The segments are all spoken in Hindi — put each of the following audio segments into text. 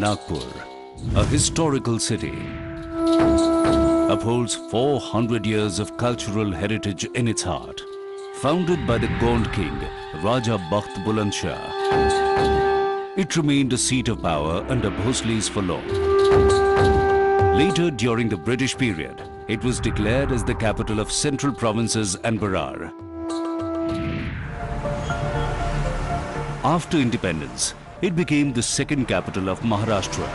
Nagpur, a historical city, upholds 400 years of cultural heritage in its heart. Founded by the Gond king Raja Bakht Buland Shah, it remained a seat of power under Bhosle's for long. Later, during the British period, it was declared as the capital of central provinces and Berar. After independence, it became the second capital of Maharashtra.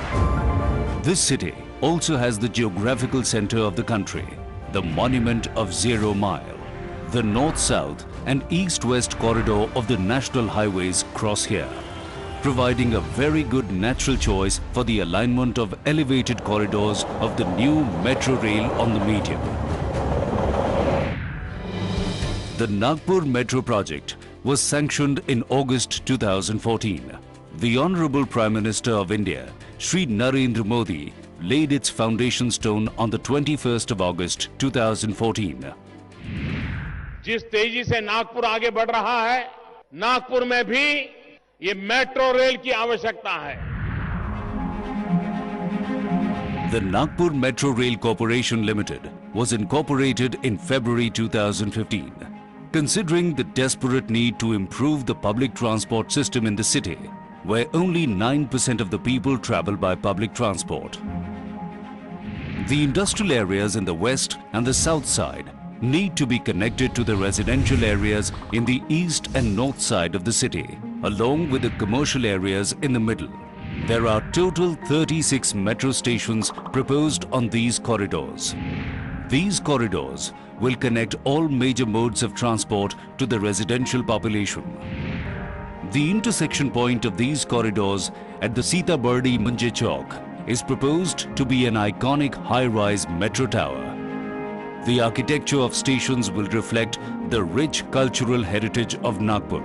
This city also has the geographical center of the country, the monument of Zero Mile. The north-south and east-west corridor of the national highways cross here, providing a very good natural choice for the alignment of elevated corridors of the new metro rail on the median. The Nagpur Metro project was sanctioned in August 2014. The Honorable Prime Minister of India, Shri Narendra Modi, laid its foundation stone on the 21st of August 2014. जिस तेजी से नागपुर आगे बढ़ रहा है, नागपुर में भी ये मेट्रो रेल की आवश्यकता है. The Nagpur Metro Rail Corporation Limited was incorporated in February 2015. Considering the desperate need to improve the public transport system in the city, where only 9% of the people travel by public transport. The industrial areas in the west and the south side need to be connected to the residential areas in the east and north side of the city, along with the commercial areas in the middle. There are total 36 metro stations proposed on these corridors. These corridors will connect all major modes of transport to the residential population. The intersection point of these corridors at the Sitabardi Munje Chowk is proposed to be an iconic high-rise metro tower. The architecture of stations will reflect the rich cultural heritage of Nagpur.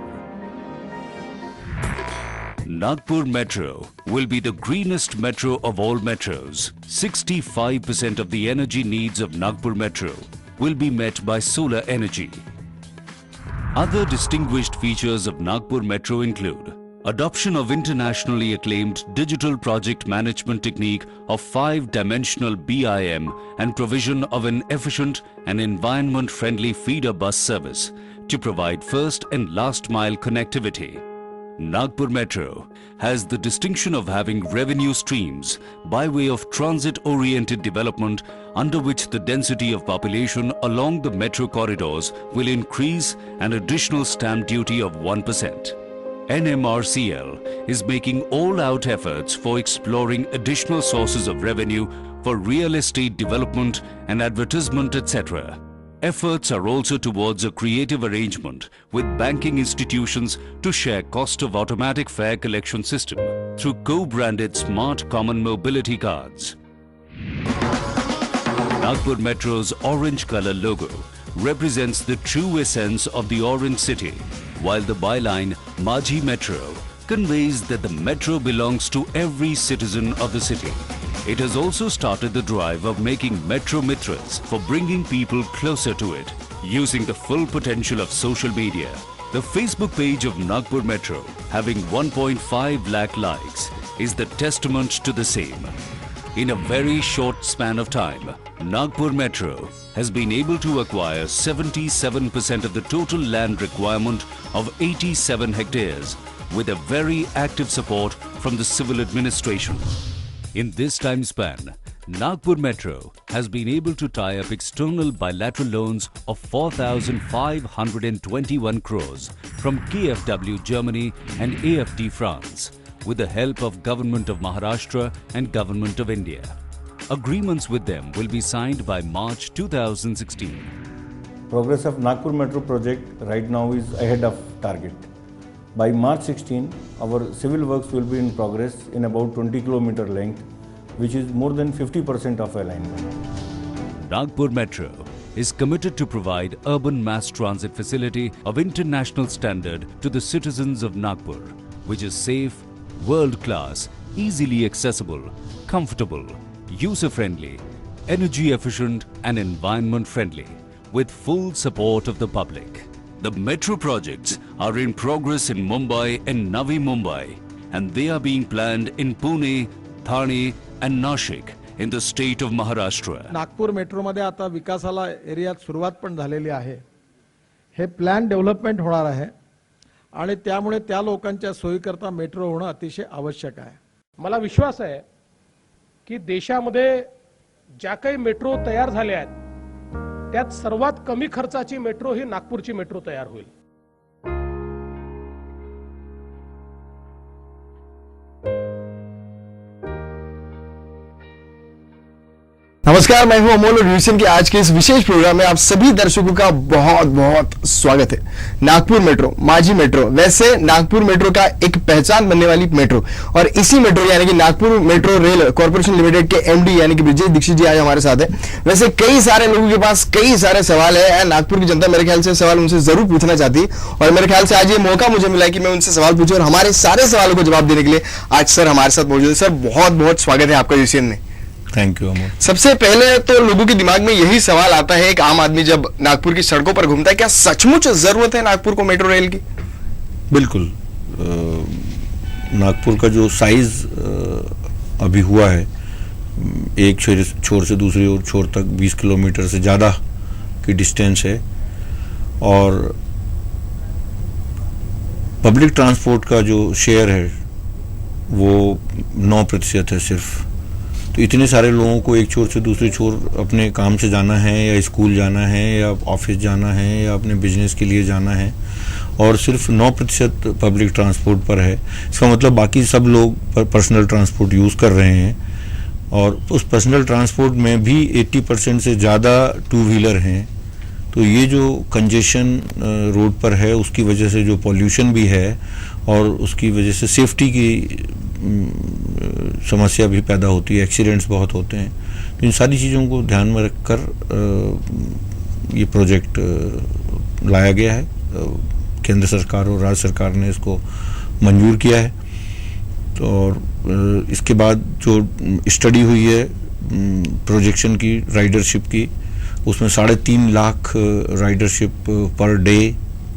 Nagpur Metro will be the greenest metro of all metros. 65% of the energy needs of Nagpur Metro will be met by solar energy. Other distinguished features of Nagpur Metro include adoption of internationally acclaimed digital project management technique of 5-dimensional BIM and provision of an efficient and environment-friendly feeder bus service to provide first and last mile connectivity. Nagpur Metro has the distinction of having revenue streams by way of transit-oriented development under which the density of population along the metro corridors will increase an additional stamp duty of 1%. NMRCL is making all-out efforts for exploring additional sources of revenue for real estate development and advertisement, etc. Efforts are also towards a creative arrangement with banking institutions to share cost of automatic fare collection system through co-branded smart common mobility cards. Nagpur Metro's orange color logo represents the true essence of the Orange City, while the byline Majhi Metro conveys that the metro belongs to every citizen of the city. It has also started the drive of making Metro Mitras for bringing people closer to it, using the full potential of social media. The Facebook page of Nagpur Metro, having 1.5 lakh likes, is the testament to the same. In a very short span of time, Nagpur Metro has been able to acquire 77% of the total land requirement of 87 hectares with a very active support from the civil administration. In this time span, Nagpur Metro has been able to tie up external bilateral loans of 4,521 crores from KfW Germany and AFD France with the help of Government of Maharashtra and Government of India. Agreements with them will be signed by March 2016. Progress of Nagpur Metro project right now is ahead of target. By March 16, our civil works will be in progress in about 20 km length, which is more than 50% of alignment. Nagpur Metro is committed to provide urban mass transit facility of international standard to the citizens of Nagpur, which is safe, world-class, easily accessible, comfortable, user-friendly, energy-efficient and environment-friendly, with full support of the public. The metro projects are in progress in Mumbai and Navi Mumbai, and they are being planned in Pune, Thane and Nashik in the state of Maharashtra. Nagpur मेट्रोमध्ये आता विकासाला एरियात सुरुवात पण झालेली आहे. हे प्लॅन डेव्हलपमेंट होणार आहे आणि त्यामुळे त्या लोकांच्या सोयीकरता मेट्रो होणं अतिशय आवश्यक आहे. मला विश्वास आहे की देशामध्ये ज्या काही मेट्रो तयार झाल्या आहेत त्यात सर्वात कमी खर्चाची मेट्रो ही नागपूरची मेट्रो तयार होईल. नमस्कार, मैं हूं अमोल और न्यूज़ के आज के इस विशेष प्रोग्राम में आप सभी दर्शकों का बहुत बहुत स्वागत है. नागपुर मेट्रो, माझी मेट्रो, वैसे नागपुर मेट्रो का एक पहचान बनने वाली मेट्रो और इसी मेट्रो यानी कि Nagpur metro rail corporation limited के एमडी यानी कि ब्रिजेश दीक्षित जी आज हमारे साथ है. वैसे कई सारे लोगों के पास कई सारे सवाल है. नागपुर की जनता मेरे ख्याल से सवाल उनसे जरूर पूछना चाहती है और मेरे ख्याल से आज ये मौका मुझे मिला कि मैं उनसे सवाल पूछूं और हमारे सारे सवालों को जवाब देने के लिए आज सर हमारे साथ मौजूद है. सर बहुत बहुत स्वागत है आपका यूसीएन में. Thank you Amol. सबसे पहले तो लोगों के दिमाग में यही सवाल आता है, एक आम आदमी जब नागपुर की सड़कों पर घूमता है, क्या सचमुच जरूरत है नागपुर को मेट्रो रेल की? बिल्कुल. नागपुर का जो साइज अभी हुआ है, एक छोर से दूसरी छोर तक 20 किलोमीटर से ज़्यादा की डिस्टेंस है और पब्लिक ट्रांसपोर्ट का जो शेयर है वो 9% है सिर्फ. तो इतने सारे लोगों को एक छोर से दूसरे छोर अपने काम से जाना है या स्कूल जाना है या ऑफिस जाना है या अपने बिजनेस के लिए जाना है और सिर्फ 9% पब्लिक ट्रांसपोर्ट पर है. इसका मतलब बाकी सब लोग पर्सनल ट्रांसपोर्ट यूज़ कर रहे हैं और उस पर्सनल ट्रांसपोर्ट में भी 80% से ज़्यादा टू व्हीलर हैं. तो ये जो कंजेशन रोड पर है उसकी वजह से जो पॉल्यूशन भी है और उसकी वजह से सेफ्टी की समस्या भी पैदा होती है, एक्सीडेंट्स बहुत होते हैं. तो इन सारी चीज़ों को ध्यान में रखकर ये प्रोजेक्ट लाया गया है. केंद्र सरकार और राज्य सरकार ने इसको मंजूर किया है. तो और इसके बाद जो स्टडी हुई है प्रोजेक्शन की राइडरशिप की, उसमें 3.5 लाख राइडरशिप पर डे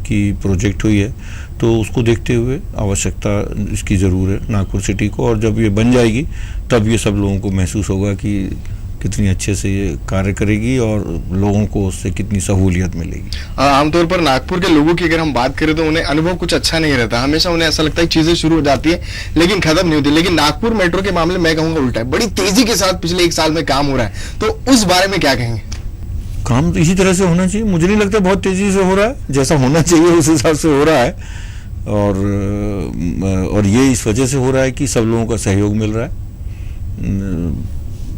की प्रोजेक्ट हुई है. तो उसको देखते हुए आवश्यकता इसकी ज़रूर है नागपुर सिटी को और जब ये बन जाएगी तब ये सब लोगों को महसूस होगा कि कितनी अच्छे से ये कार्य करेगी और लोगों को उससे कितनी सहूलियत मिलेगी. आमतौर पर नागपुर के लोगों की अगर हम बात करें तो उन्हें अनुभव कुछ अच्छा नहीं रहता. हमेशा उन्हें ऐसा लगता है चीजें शुरू हो जाती है लेकिन खत्म नहीं होती. लेकिन नागपुर मेट्रो के मामले में मैं कहूँगा उल्टा है. बड़ी तेजी के साथ पिछले 1 साल में काम हो रहा है, तो उस बारे में क्या कहेंगे? काम तो इसी तरह से होना चाहिए. मुझे नहीं लगता बहुत तेज़ी से हो रहा है. जैसा होना चाहिए उस हिसाब से हो रहा है और ये इस वजह से हो रहा है कि सब लोगों का सहयोग मिल रहा है.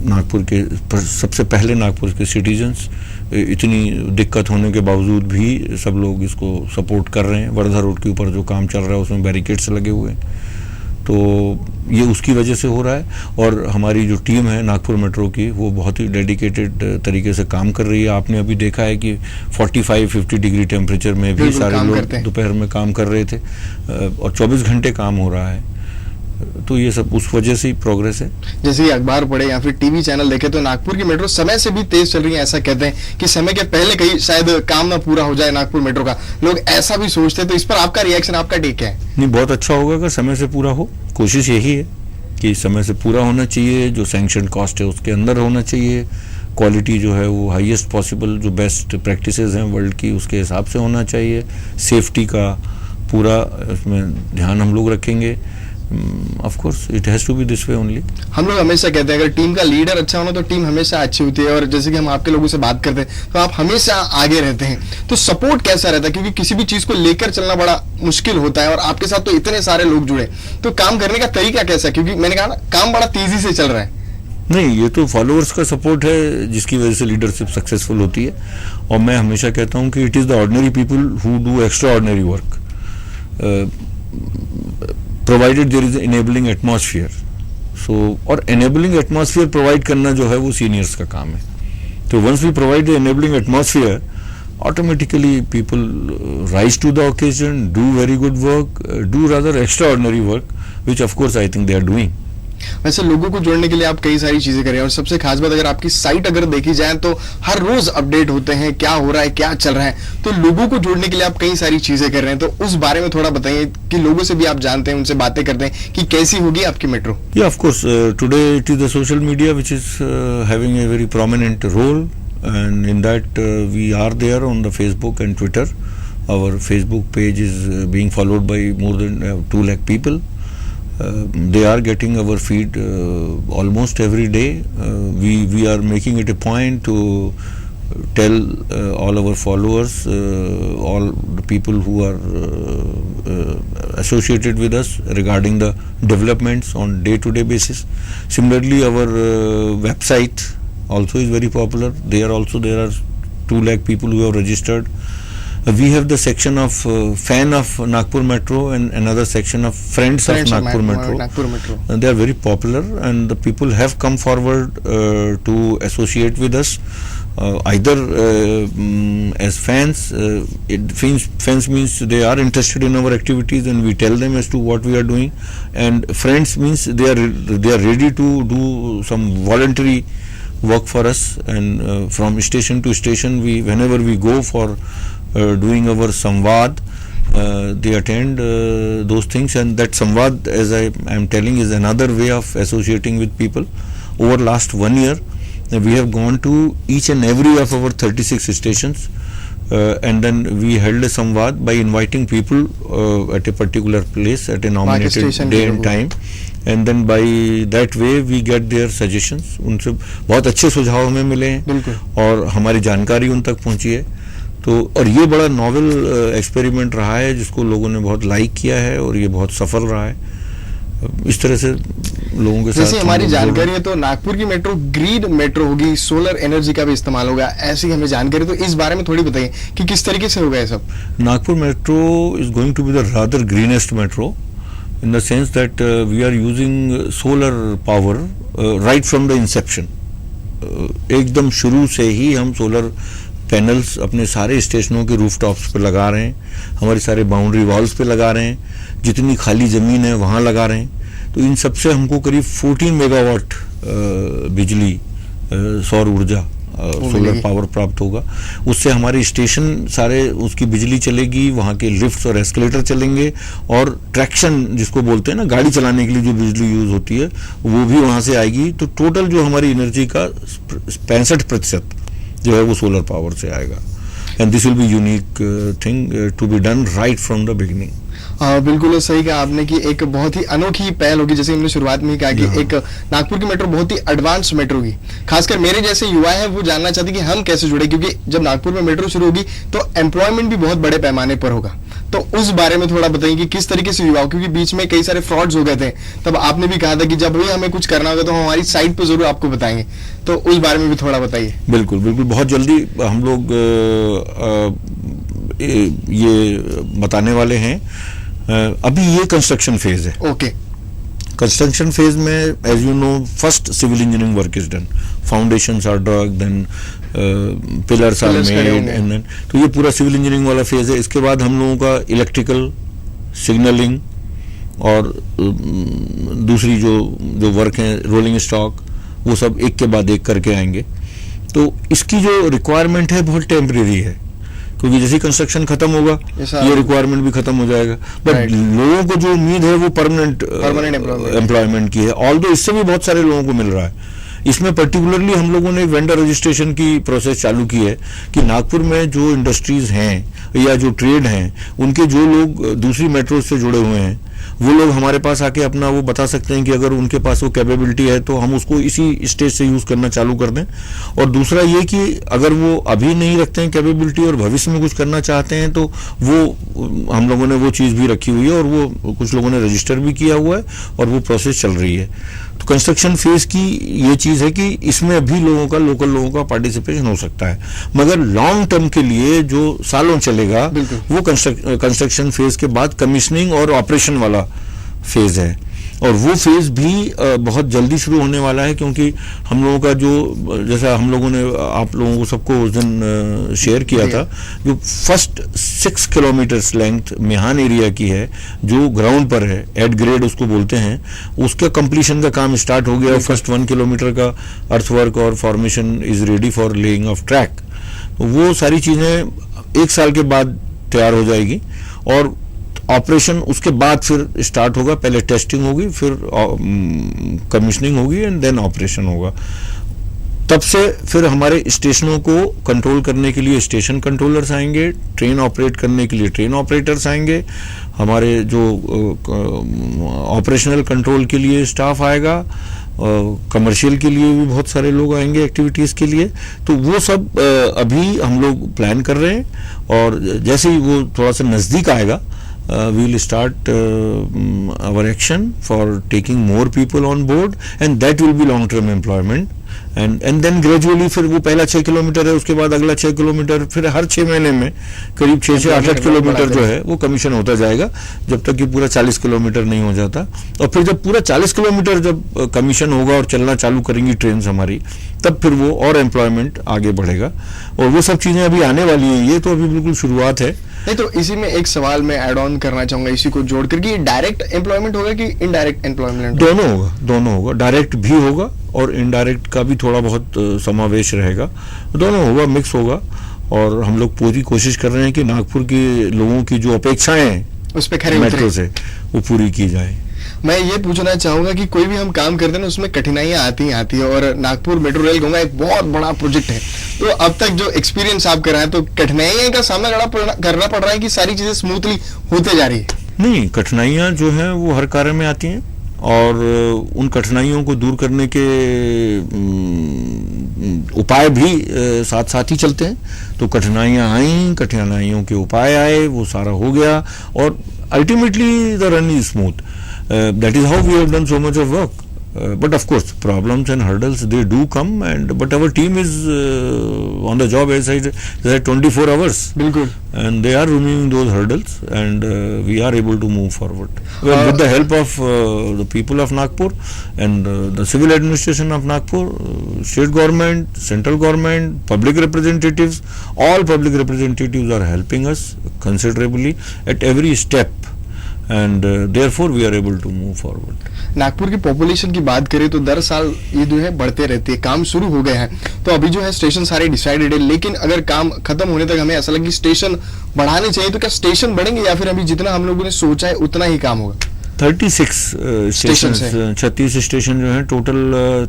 नागपुर के सबसे पहले नागपुर के सिटीजन्स इतनी दिक्कत होने के बावजूद भी सब लोग इसको सपोर्ट कर रहे हैं. वर्धा रोड के ऊपर जो काम चल रहा है उसमें बैरिकेड्स लगे हुए हैं, तो ये उसकी वजह से हो रहा है. और हमारी जो टीम है नागपुर मेट्रो की वो बहुत ही डेडिकेटेड तरीके से काम कर रही है. आपने अभी देखा है कि 45-50 डिग्री टेम्परेचर में भी सारे लोग दोपहर में काम कर रहे थे और 24 घंटे काम हो रहा है. तो ये सब उस वजह से ही प्रोग्रेस है. जैसे अखबार पढ़े या फिर टीवी चैनल देखे तो नागपुर की मेट्रो समय से भी तेज चल रही है. ऐसा कहते हैं कि समय के पहले कहीं शायद काम ना पूरा हो जाए नागपुर मेट्रो का. लोग ऐसा भी सोचते हैं. तो इस पर आपका रिएक्शन, आपका टेक क्या है? नहीं, बहुत अच्छा होगा अगर समय से पूरा हो. कोशिश यही है कि समय से पूरा होना चाहिए. जो सैंक्शन कॉस्ट है उसके अंदर होना चाहिए. क्वालिटी जो है वो हाईएस्ट पॉसिबल, जो बेस्ट प्रैक्टिसेस हैं वर्ल्ड की उसके हिसाब से होना चाहिए. सेफ्टी का पूरा इसमें ध्यान हम लोग रखेंगे. Of course, it has to be this way only. हम लोग हमेशा कहते हैं अगर टीम का लीडर अच्छा होना तो टीम हमेशा अच्छी होती है और जैसे कि हम आपके लोगों से बात करते हैं तो आप हमेशा आगे रहते हैं. तो सपोर्ट कैसा रहता है? क्योंकि किसी भी चीज को लेकर चलना बड़ा मुश्किल होता है और आपके साथ तो इतने सारे लोग जुड़े, तो काम करने का तरीका कैसा है? क्योंकि मैंने कहा ना काम बड़ा तेजी से चल रहा है. नहीं, ये तो फॉलोअर्स का सपोर्ट है जिसकी वजह से लीडरशिप सक्सेसफुल होती है. और मैं हमेशा कहता हूँ कि it is the ordinary people who do extraordinary work provided there is enabling atmosphere. So और एनेबलिंग एटमॉस्फेयर प्रोवाइड करना जो है वो सीनियर्स का काम है. तो once we provide the enabling atmosphere, automatically people rise to the occasion, do very good work, do rather extraordinary work, which of course I think they are doing. वैसे लोगों को जोड़ने के लिए आप कई सारी चीजें कर रहे हैं और सबसे खास बात अगर आपकी साइट अगर देखी जाए तो हर रोज अपडेट होते हैं, क्या हो रहा है, क्या चल रहा है, तो लोगों को जोड़ने के लिए आप कई सारी चीजें कर रहे हैं, तो उस बारे में थोड़ा बताइए कि लोगों से भी आप जानते हैं, उनसे बातें करते हैं कि कैसी होगी आपकी metro. Yeah, of course. Today it is the social media which is having a very prominent role, and in that we are there on the Facebook and Twitter. Our Facebook page is being followed by more than 2 lakh people. They are getting our feed almost every day. We are making it a point to tell all our followers, all the people who are associated with us regarding the developments on day-to-day basis. Similarly, our website also is very popular. There are 2 lakh people who have registered. We have the section of fan of Nagpur Metro and another section of friends of Nagpur Metro. And they are very popular, and the people have come forward to associate with us. Either as fans, fans means they are interested in our activities and we tell them as to what we are doing, and friends means they are ready to do some voluntary work for us, and from station to station whenever we go for doing our samvad, they attend those things, and that samvad, as I am telling, is another way of associating with people. Over last 1 year we have gone to each and every of our 36 stations, and then we held a samvad by inviting people at a particular place at a nominated day and time, and then by that way we get their suggestions. उनसे बहुत अच्छे सुझाव हमें मिले हैं और हमारी जानकारी उन तक पहुंची है। तो और ये बड़ा नॉवेल एक्सपेरिमेंट रहा है जिसको लोगों ने बहुत लाइक किया है और ये बहुत सफल रहा है। इस तरह से लोगों के साथ जैसे हमारी जानकारी है तो नागपुर की मेट्रो ग्रीन मेट्रो होगी, सोलर एनर्जी का भी इस्तेमाल होगा, ऐसी हमें जानकारी, तो इस बारे में थोड़ी बताइए कि किस तरीके से होगा ये सब। Nagpur metro is going to be the rather greenest metro in the sense that we are using solar power right from the inception. एकदम शुरू से ही हम सोलर पैनल्स अपने सारे स्टेशनों के रूफटॉप्स पे लगा रहे हैं, हमारे सारे बाउंड्री वॉल्स पे लगा रहे हैं, जितनी खाली ज़मीन है वहाँ लगा रहे हैं। तो इन सबसे हमको करीब 14 मेगावाट बिजली सौर ऊर्जा सोलर पावर प्राप्त होगा। उससे हमारे स्टेशन सारे उसकी बिजली चलेगी, वहाँ के लिफ्ट्स और एस्केलेटर चलेंगे, और ट्रैक्शन जिसको बोलते हैं ना, गाड़ी चलाने के लिए जो बिजली यूज होती है वो भी वहाँ से आएगी। तो टोटल जो हमारी एनर्जी का 65% जो है वो सोलर पावर से आएगा, and this will be unique thing to be done right from the beginning. बिल्कुल सही कहा आपने कि एक बहुत ही अनोखी पहल होगी, जैसे हमने शुरुआत में ही कहा कि एक नागपुर की मेट्रो बहुत ही एडवांस मेट्रो होगी। खासकर मेरे जैसे युवा है वो जानना चाहते कि हम कैसे जुड़े, क्योंकि जब नागपुर में मेट्रो शुरू होगी तो एम्प्लॉयमेंट भी बहुत बड़े पैमाने पर होगा। तो उस बारे में थोड़ा बताइए कि किस तरीके से युवाओं, क्योंकि बीच में कई सारे फ्रॉड्स हो गए थे, तब आपने भी कहा था कि जब भी हमें कुछ करना होगा तो हम हमारी साइट पर जरूर आपको बताएंगे, तो उस बारे में भी थोड़ा बताइए। बिल्कुल बिल्कुल, बहुत जल्दी हम लोग ये बताने वाले हैं। अभी ये कंस्ट्रक्शन फेज है। ओके। कंस्ट्रक्शन फेज में as you know first civil engineering work is done, foundations are dug, then pillars are made, and then तो ये पूरा सिविल इंजीनियरिंग वाला फेज है। इसके बाद हम लोगों का इलेक्ट्रिकल, सिग्नलिंग और दूसरी जो वर्क है, रोलिंग स्टॉक, वो सब एक के बाद एक करके आएंगे। तो इसकी जो रिक्वायरमेंट है बहुत टेम्परेरी है, क्योंकि जैसे कंस्ट्रक्शन खत्म होगा ये रिक्वायरमेंट भी खत्म हो जाएगा। बट लोगों को जो उम्मीद है वो परमानेंट एम्प्लॉयमेंट की है, ऑल्दो इससे भी बहुत सारे लोगों को मिल रहा है। इसमें पर्टिकुलरली हम लोगों ने वेंडर रजिस्ट्रेशन की प्रोसेस चालू की है कि नागपुर में जो इंडस्ट्रीज हैं या जो ट्रेड हैं, उनके जो लोग दूसरी मेट्रो से जुड़े हुए हैं वो लोग हमारे पास आके अपना वो बता सकते हैं कि अगर उनके पास वो कैपेबिलिटी है तो हम उसको इसी स्टेज से यूज करना चालू कर दें। और दूसरा ये कि अगर वो अभी नहीं रखते हैं कैपेबिलिटी और भविष्य में कुछ करना चाहते हैं तो वो हम लोगों ने वो चीज़ भी रखी हुई है, और वो कुछ लोगों ने रजिस्टर भी किया हुआ है और वो प्रोसेस चल रही है। तो कंस्ट्रक्शन फेज की ये चीज़ है कि इसमें भी लोगों का, लोकल लोगों का पार्टिसिपेशन हो सकता है, मगर लॉन्ग टर्म के लिए जो सालों चलेगा वो कंस्ट्रक्शन फेज के बाद कमीशनिंग और ऑपरेशन वाला फेज है। और वो फेज भी बहुत जल्दी शुरू होने वाला है, क्योंकि हम लोगों का जो, जैसा हम लोगों ने आप लोगों को सबको उस दिन शेयर किया था, जो फर्स्ट 6 किलोमीटर्स लेंथ मेहान एरिया की है, जो ग्राउंड पर है, एट ग्रेड उसको बोलते हैं, उसका कंप्लीशन का काम स्टार्ट हो गया। फर्स्ट 1 किलोमीटर का अर्थवर्क और formation is ready for laying of track. तो वो सारी चीजें 1 साल के बाद तैयार हो जाएगी और ऑपरेशन उसके बाद फिर स्टार्ट होगा। पहले टेस्टिंग होगी, फिर कमीशनिंग होगी एंड देन ऑपरेशन होगा। तब से फिर हमारे स्टेशनों को कंट्रोल करने के लिए स्टेशन कंट्रोलर्स आएंगे, ट्रेन ऑपरेट करने के लिए ट्रेन ऑपरेटर्स आएंगे, हमारे जो ऑपरेशनल कंट्रोल के लिए स्टाफ आएगा, कमर्शियल के लिए भी बहुत सारे लोग आएंगे एक्टिविटीज़ के लिए। तो वो सब अभी हम लोग प्लान कर रहे हैं, और जैसे ही वो थोड़ा सा नज़दीक आएगा, we will start our action for taking more people on board, and that will be long term employment, and then gradually फिर वो पहला 6 किलोमीटर है, उसके बाद अगला 6 किलोमीटर, फिर हर 6 महीने में करीब 6 से 8 किलोमीटर जो है वो कमीशन होता जाएगा, जब तक कि पूरा 40 किलोमीटर नहीं हो जाता। और फिर जब पूरा 40 किलोमीटर जब कमीशन होगा और चलना चालू करेंगी ट्रेन हमारी, तब फिर वो और एम्प्लॉयमेंट आगे बढ़ेगा। और वो सब चीजें अभी आने वाली है, ये तो अभी बिल्कुल शुरुआत है। नहीं, तो इसी में एक सवाल मैं ऐड ऑन करना चाहूंगा इसी को जोड़ करके, डायरेक्ट एम्प्लॉयमेंट होगा कि इनडायरेक्ट एम्प्लॉयमेंट? दोनों होगा, डायरेक्ट भी होगा और इनडायरेक्ट का भी थोड़ा बहुत समावेश रहेगा, दोनों होगा, मिक्स होगा। और हम लोग पूरी कोशिश कर रहे हैं कि नागपुर के लोगों की जो अपेक्षाएं हैं उस पे खरे मेट्रो से, वो पूरी की जाए। मैं ये पूछना चाहूंगा कि कोई भी हम काम करते हैं ना, उसमें कठिनाइयां आती है, और नागपुर मेट्रो रेल कहूंगा एक बहुत बड़ा प्रोजेक्ट है। तो अब तक जो एक्सपीरियंस आप कर रहे हैं, तो कठिनाइयां का सामना करना पड़ रहा है कि सारी चीजें स्मूथली होते जा रही है? नहीं, कठिनाइयां जो हैं वो हर कार्य में आती हैं, और उन कठिनाइयों को दूर करने के उपाय भी साथ साथ ही चलते हैं। तो कठिनाइयां आई, कठिनाइयों के उपाय आए, वो सारा हो गया, और ultimately the run is smooth. That is how we have done so much of work. But of course, problems and hurdles, they do come, but our team is on the job as I said 24 hours. बिल्कुल. And they are removing those hurdles, and we are able to move forward. Well, with the help of the people of Nagpur and the civil administration of Nagpur, state government, central government, public representatives, all public representatives are helping us considerably at every step. And therefore we are able to move forward. Nagpur की पॉपुलेशन की बात करें तो दर साल ये जो है बढ़ते रहती है, काम शुरू हो गए हैं, तो अभी जो है स्टेशन सारे डिसाइडेड है, लेकिन अगर काम खत्म होने तक हमें ऐसा लगे कि स्टेशन बढ़ाने चाहिए, तो क्या स्टेशन बढ़ेंगे या फिर अभी जितना हम लोगों ने सोचा है उतना ही काम होगा? 36 स्टेशन, 36 स्टेशन जो हैं, टोटल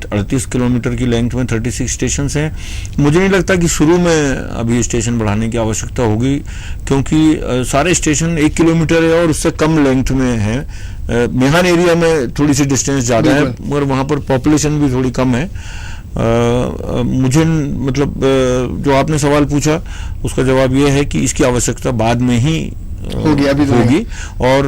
38 किलोमीटर की लेंथ में 36 स्टेशन हैं। मुझे नहीं लगता कि शुरू में अभी स्टेशन बढ़ाने की आवश्यकता होगी, क्योंकि सारे स्टेशन 1 किलोमीटर है और उससे कम लेंथ में है। मेहान एरिया में थोड़ी सी डिस्टेंस ज़्यादा है, मगर वहाँ पर पॉपुलेशन भी थोड़ी कम है। मुझे मतलब जो आपने सवाल पूछा उसका जवाब ये है कि इसकी आवश्यकता बाद में ही होगी, अभी तो होगी, और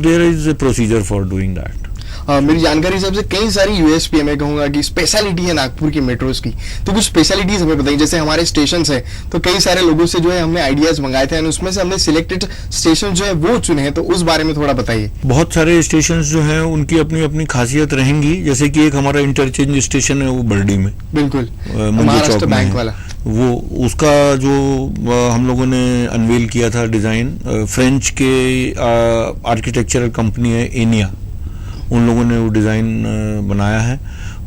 there is a procedure for doing that. मेरी जानकारी हिसाब से कई सारी यूएसपी मैं कहूंगा कि स्पेशलिटी है नागपुर की मेट्रोस की, तो कुछ स्पेशलिटीज हमें बताइए। जैसे हमारे स्टेशन है, तो कई सारे लोगों से जो है हमने आइडियाज मंगाए थे, उसमें से हमने सिलेक्टेड स्टेशन जो है वो चुने हैं, तो उस बारे में थोड़ा बताइए। बहुत सारे स्टेशन जो हैं उनकी अपनी अपनी खासियत रहेंगी। जैसे कि एक हमारा इंटरचेंज स्टेशन है वो बर्डी में, बिल्कुल महाराष्ट्र बैंक वाला, वो उसका जो हम लोगों ने अनवेल किया था डिजाइन, फ्रेंच के आर्किटेक्चरल कंपनी है एनिया, उन लोगों ने वो डिजाइन बनाया है।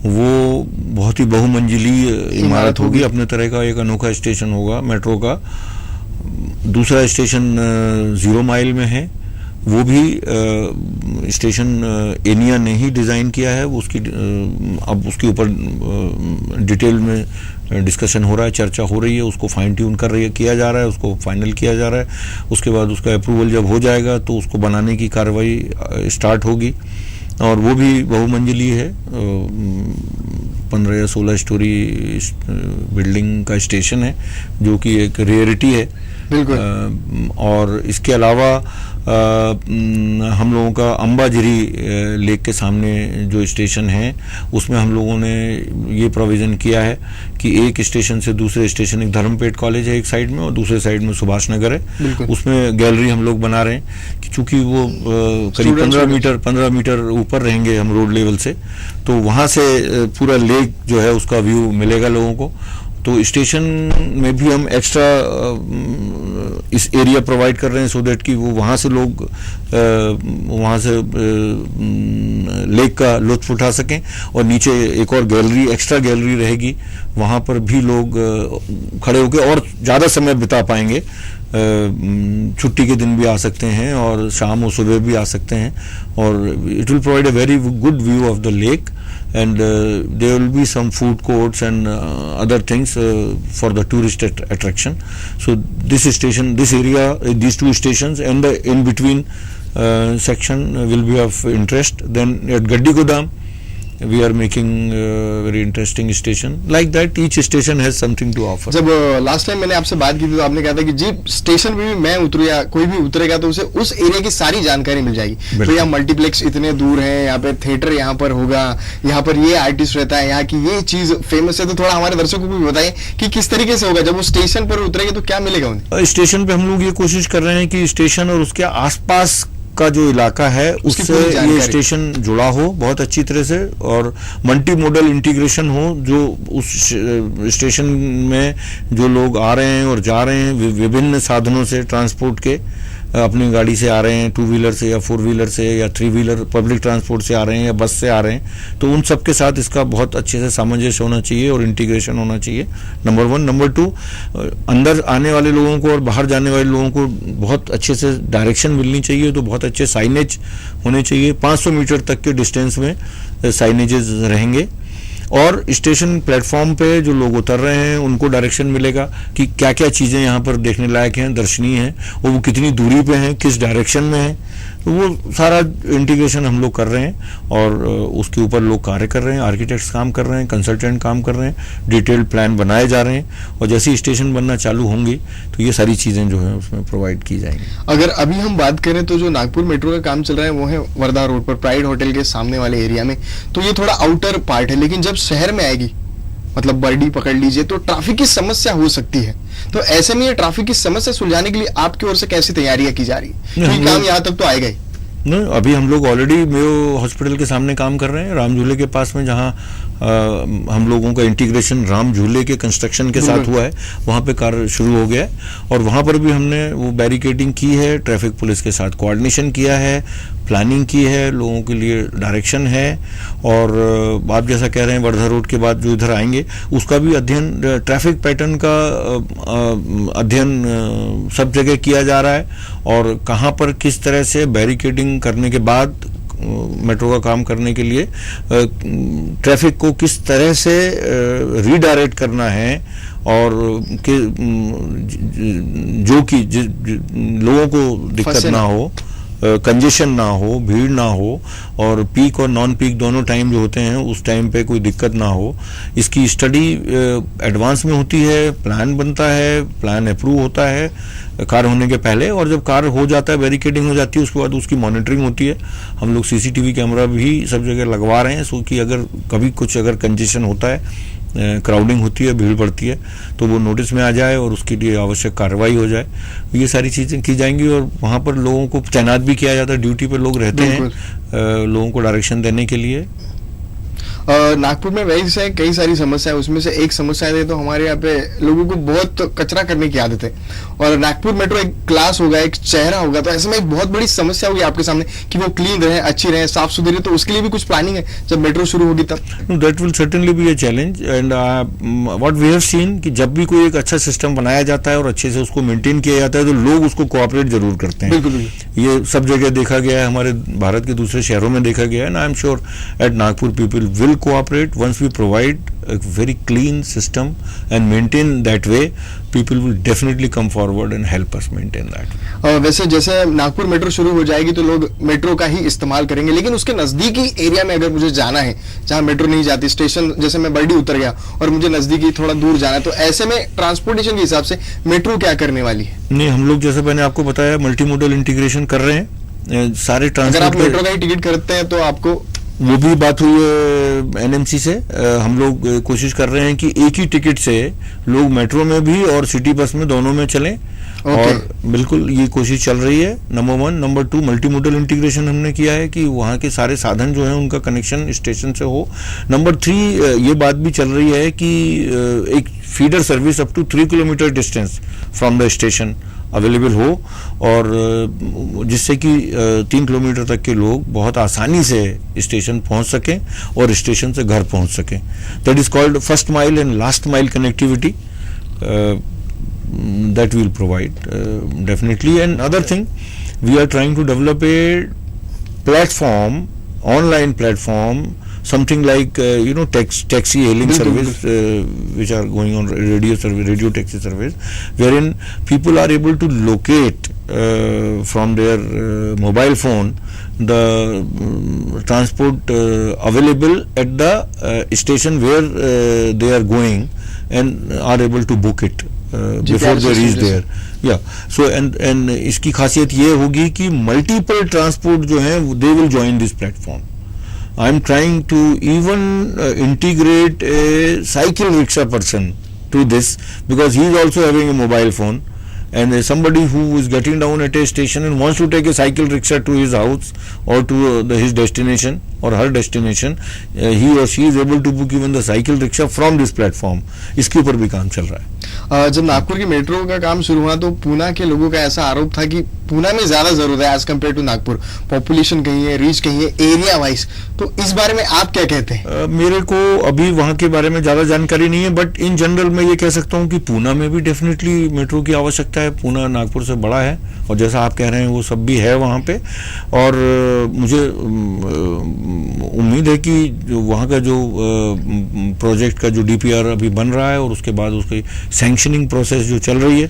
वो बहुत ही बहुमंजिली इमारत होगी, अपने तरह का एक अनोखा स्टेशन होगा मेट्रो का। दूसरा स्टेशन 0 माइल में है, वो भी स्टेशन एनिया ने ही डिज़ाइन किया है। उसकी अब उसके ऊपर डिटेल में डिस्कशन हो रहा है, चर्चा हो रही है, उसको फाइन ट्यून किया जा रहा है, उसको फाइनल किया जा रहा है। उसके बाद उसका अप्रूवल जब हो जाएगा तो उसको बनाने की कार्रवाई स्टार्ट होगी, और वो भी बहुमंजिली है, 15 या 16 स्टोरी बिल्डिंग का स्टेशन है, जो कि एक रेयरिटी है। बिल्कुल। और इसके अलावा हम लोगों का अंबाझरी लेक के सामने जो स्टेशन है उसमें हम लोगों ने ये प्रोविज़न किया है कि एक स्टेशन से दूसरे स्टेशन, एक धर्मपेट कॉलेज है एक साइड में और दूसरे साइड में सुभाष नगर है, उसमें गैलरी हम लोग बना रहे हैं कि चूंकि वो करीब 15 मीटर ऊपर रहेंगे हम रोड लेवल से, तो वहाँ से पूरा लेक जो है उसका व्यू मिलेगा लोगों को। तो स्टेशन में भी हम एक्स्ट्रा इस एरिया प्रोवाइड कर रहे हैं सो दैट कि वो वहाँ से लोग वहाँ से लेक का लुत्फ उठा सकें। और नीचे एक और गैलरी, एक्स्ट्रा गैलरी रहेगी, वहाँ पर भी लोग खड़े होकर और ज़्यादा समय बिता पाएंगे। छुट्टी के दिन भी आ सकते हैं और शाम और सुबह भी आ सकते हैं और it will provide a very good view of the lake and there will be some food courts and other things for the tourist attraction. So this station, this area, these two stations and the in between section will be of interest. Then at Gaddi Godam we are making very interesting station. Like that each station has something to offer. जब लास्ट टाइम मैंने आपसे बात की थी तो आपने कहा था कि जी स्टेशन पे भी मैं उतरू या कोई भी उतरेगा तो उसे उस एरिया की सारी जानकारी मिल जाएगी। तो यहाँ मल्टीप्लेक्स इतने दूर है, यहाँ पे थिएटर यहाँ पर होगा, यहाँ पर ये आर्टिस्ट रहता है, यहाँ की ये चीज फेमस है। तो थोड़ा हमारे दर्शकों को भी बताएं कि किस तरीके से होगा, जब वो स्टेशन पर उतरेंगे तो क्या मिलेगा उन्हें। स्टेशन पे हम लोग ये कोशिश कर रहे हैं कि स्टेशन और उसके आसपास का जो इलाका है उससे ये स्टेशन जुड़ा हो बहुत अच्छी तरह से और मल्टी मोडल इंटीग्रेशन हो, जो उस स्टेशन में जो लोग आ रहे हैं और जा रहे हैं विभिन्न साधनों से, ट्रांसपोर्ट के, अपनी गाड़ी से आ रहे हैं, 2 व्हीलर से या 4 व्हीलर से या 3 व्हीलर पब्लिक ट्रांसपोर्ट से आ रहे हैं या बस से आ रहे हैं, तो उन सब के साथ इसका बहुत अच्छे से सामंजस्य होना चाहिए और इंटीग्रेशन होना चाहिए, नंबर 1। नंबर 2, अंदर आने वाले लोगों को और बाहर जाने वाले लोगों को बहुत अच्छे से डायरेक्शन मिलनी चाहिए, तो बहुत अच्छे साइनेज होने चाहिए। 500 मीटर तक के डिस्टेंस में साइनेजेस रहेंगे और स्टेशन प्लेटफॉर्म पे जो लोग उतर रहे हैं उनको डायरेक्शन मिलेगा कि क्या क्या चीज़ें यहाँ पर देखने लायक हैं, दर्शनीय हैं, और वो कितनी दूरी पे हैं, किस डायरेक्शन में हैं। तो वो सारा इंटीग्रेशन हम लोग कर रहे हैं और उसके ऊपर लोग कार्य कर रहे हैं, आर्किटेक्ट्स काम कर रहे हैं, कंसल्टेंट काम कर रहे हैं, डिटेल्ड प्लान बनाए जा रहे हैं और जैसे ही स्टेशन बनना चालू होंगी तो ये सारी चीज़ें जो है उसमें प्रोवाइड की जाएंगी। अगर अभी हम बात करें तो जो नागपुर मेट्रो का काम चल रहा है वो है वर्धा रोड पर प्राइड होटल के सामने वाले एरिया में, तो ये थोड़ा आउटर पार्ट है, लेकिन जब शहर में आएगी मतलब बर्डी पकड़ लीजिए तो ट्रैफिक की समस्या हो सकती है। तो ऐसे में ये ट्रैफिक की समस्या सुलझाने के लिए आपकी ओर से कैसी तैयारियां की जा रही है? क्योंकि काम यहाँ तक तो आएगा ही। नहीं, अभी हम लोग ऑलरेडी मेयो हॉस्पिटल के सामने काम कर रहे हैं, राम झूले के पास में, जहाँ हम लोगों का इंटीग्रेशन राम झूले के कंस्ट्रक्शन के साथ हुआ है, वहाँ पे कार्य शुरू हो गया है और वहाँ पर भी हमने वो बैरिकेडिंग की है, ट्रैफिक पुलिस के साथ कोऑर्डिनेशन किया है, प्लानिंग की है, लोगों के लिए डायरेक्शन है। और आप जैसा कह रहे हैं वर्धा रोड के बाद जो इधर आएंगे उसका भी अध्ययन, ट्रैफिक पैटर्न का अध्ययन सब जगह किया जा रहा है और कहाँ पर किस तरह से बैरिकेडिंग करने के बाद मेट्रो का काम करने के लिए ट्रैफिक को किस तरह से रीडायरेक्ट करना है और कि जो कि लोगों को दिक्कत ना हो, कंजेशन ना हो, भीड़ ना हो और पीक और नॉन पीक दोनों टाइम जो होते हैं उस टाइम पे कोई दिक्कत ना हो, इसकी स्टडी एडवांस में होती है, प्लान बनता है, प्लान अप्रूव होता है कार होने के पहले, और जब कार हो जाता है, बैरिकेडिंग हो जाती है, उसके बाद उसकी मॉनिटरिंग होती है। हम लोग सीसीटीवी कैमरा भी सब जगह लगवा रहे हैं सो कि अगर कभी कुछ अगर कंजेशन होता है, क्राउडिंग होती है, भीड़ बढ़ती है, तो वो नोटिस में आ जाए और उसके लिए आवश्यक कार्रवाई हो जाए। ये सारी चीज़ें की जाएंगी और वहाँ पर लोगों को तैनात भी किया जाता है, ड्यूटी पर लोग रहते हैं लोगों को डायरेक्शन देने के लिए। नागपुर में वैसे कई सारी समस्या है, उसमें से एक समस्या है तो हमारे यहाँ पे लोगों को बहुत कचरा करने की आदत है और नागपुर मेट्रो एक क्लास होगा, एक चेहरा होगा, तो ऐसे में एक बहुत बड़ी समस्या होगी आपके सामने कि वो क्लीन रहे, अच्छी रहे, साफ सुथरी, तो उसके लिए भी कुछ प्लानिंग है जब मेट्रो शुरू होगी तब? That will certainly be a challenge and what we have seen कि जब भी कोई एक अच्छा सिस्टम बनाया जाता है और अच्छे से उसको मेंटेन किया जाता है तो लोग उसको कोऑपरेट जरूर करते हैं। बिल्कुल, ये सब जगह देखा गया है, हमारे भारत के दूसरे शहरों में देखा गया है, and I am sure at Nagpur people will will cooperate. Once we provide a very clean system and maintain that way, people will definitely come forward and help us maintain that. वैसे जैसे नागपुर मेट्रो शुरू हो जाएगी तो लोग मेट्रो का ही इस्तेमाल करेंगे, लेकिन उसके नजदीकी एरिया में अगर मुझे जाना है जहां मेट्रो नहीं जाती, स्टेशन जैसे मैं बर्डी उतर गया और मुझे नजदीकी थोड़ा दूर जाना है, तो ऐसे में ट्रांसपोर्टेशन के हिसाब से मेट्रो क्या करने वाली है? नहीं, हम लोग जैसे मैंने आपको बताया मल्टी मोडल इंटीग्रेशन कर रहे हैं सारे ट्रांसपोर्ट। अगर आप मेट्रो का ही टिकट करते हैं तो आपको वो भी बात हुई है एनएमसी से। हम लोग कोशिश कर रहे हैं कि एक ही टिकट से लोग मेट्रो में भी और सिटी बस में दोनों में चलें। और बिल्कुल ये कोशिश चल रही है, number 1। Number 2, multi modal integration हमने किया है कि वहाँ के सारे साधन जो हैं उनका कनेक्शन स्टेशन से हो। नंबर 3, ये बात भी चल रही है कि एक feeder service up to 3 kilometre distance from the station available हो, और जिससे कि 3 किलोमीटर तक के लोग बहुत आसानी से स्टेशन पहुंच सकें और स्टेशन से घर पहुंच सकें। That is called first mile and last mile connectivity that we'll provide definitely. And another thing, we are trying to develop a platform, online platform, something like taxi hailing service, which are going on radio taxi service, wherein people are able to locate from their mobile phone the transport available at the station where they are going, and are able to book it before they reach there. Yeah. So and इसकी खासियत ये होगी कि multiple transport जो हैं they will join this platform. I am trying to even integrate a cycle rickshaw person to this, because he is also having a mobile phone, and somebody who is getting down at a station and wants to take a cycle rickshaw to his house or to his destination or her destination, he or she is able to book even the cycle rickshaw from this platform. इसके ऊपर भी काम चल रहा है। जब नागपुर की मेट्रो का काम शुरू हुआ तो पूना के लोगों का ऐसा आरोप था कि पूना में ज्यादा जरूरत है as compare to Nagpur, population कहीं है, रीच कहीं है, एरिया वाइज। तो इस बारे में आप क्या कहते हैं? मेरे को अभी वहां के बारे में ज्यादा जानकारी नहीं है, बट इन जनरल मैं ये कह सकता हूँ कि पूना में भी डेफिनेटली मेट्रो की आवश्यकता है। पूना नागपुर से बड़ा है और जैसा आप कह रहे हैं वो सब भी है वहाँ पे, और मुझे उम्मीद है कि वहाँ का जो प्रोजेक्ट का जो डीपीआर अभी बन रहा है और उसके बाद उसकी सैंक्शनिंग प्रोसेस जो चल रही है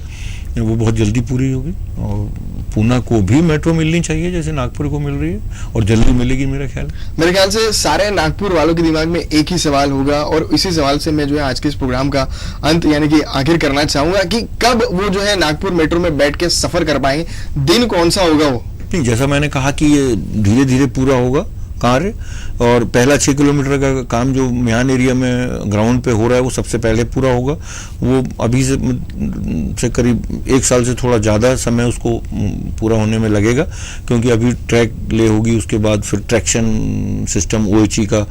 वो बहुत जल्दी पूरी होगी, और पूना को भी मेट्रो मिलनी चाहिए जैसे नागपुर को मिल रही है, और जल्दी मिलेगी मेरे ख्याल से। सारे नागपुर वालों के दिमाग में एक ही सवाल होगा, और इसी सवाल से मैं जो है आज के इस प्रोग्राम का अंत यानी कि आखिर करना चाहूंगा कि कब वो जो है नागपुर मेट्रो में बैठ के सफर कर पाएंगे, दिन कौन सा होगा वो? नहीं, जैसा मैंने कहा कि ये धीरे धीरे पूरा होगा कार्य, और पहला 6 किलोमीटर का काम जो म्यान एरिया में ग्राउंड पे हो रहा है वो सबसे पहले पूरा होगा। वो अभी से करीब 1 साल से थोड़ा ज़्यादा समय उसको पूरा होने में लगेगा, क्योंकि अभी ट्रैक ले होगी, उसके बाद फिर ट्रैक्शन सिस्टम OHE का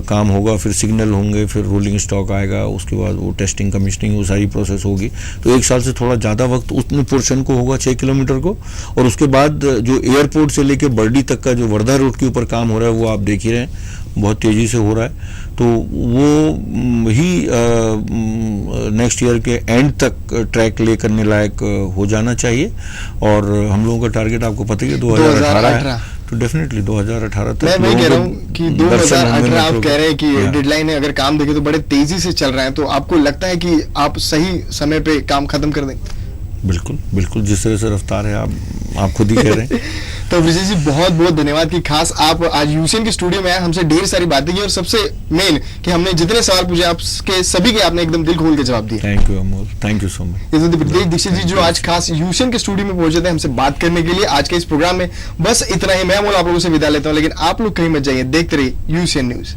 काम होगा, फिर सिग्नल होंगे, फिर रोलिंग स्टॉक आएगा, उसके बाद वो टेस्टिंग कमीशनिंग वो सारी प्रोसेस होगी। तो 1 साल से थोड़ा ज़्यादा वक्त उतने पोर्शन को होगा 6 किलोमीटर को, और उसके बाद जो एयरपोर्ट से लेके बर्डी तक का जो वर्धा रोड के ऊपर काम हो रहा है वो आप देख ही रहे हैं, बहुत तेज़ी से हो रहा है। तो वो ही नेक्स्ट ईयर के एंड तक ट्रैक ले करने लायक हो जाना चाहिए, और हम लोगों का टारगेट आपको पता ही है 2018 है, तो डेफिनेटली 2018 तक। मैं वही कह रहा हूँ कि 2018 आप कह रहे हैं कि डेडलाइन है, अगर काम देखें तो बड़े तेजी से चल रहा है, तो आपको लगता है कि आप सही समय पे काम खत्म कर देंगे? बिल्कुल बिल्कुल, जिस तरह से रफ्तार है आप खुद ही कह रहे हैं। तो ब्रिजेश जी बहुत बहुत धन्यवाद कि खास आप आज यूसीएन के स्टूडियो में आए, हमसे ढेर सारी बातें की, और सबसे मेन कि हमने जितने सवाल पूछे आपके सभी के आपने एकदम दिल खोल के जवाब दिए। Thank you Amol, thank you so much. Brijesh Dikshit ji जो आज खास यूसीएन के स्टूडियो में पहुंचे थे हमसे बात करने के लिए आज के इस प्रोग्राम में। बस इतना ही, मैं अमोल आप लोगों से विदा लेता हूँ, लेकिन आप लोग कहीं मत जाइए, देखते रहिए यूसीएन न्यूज।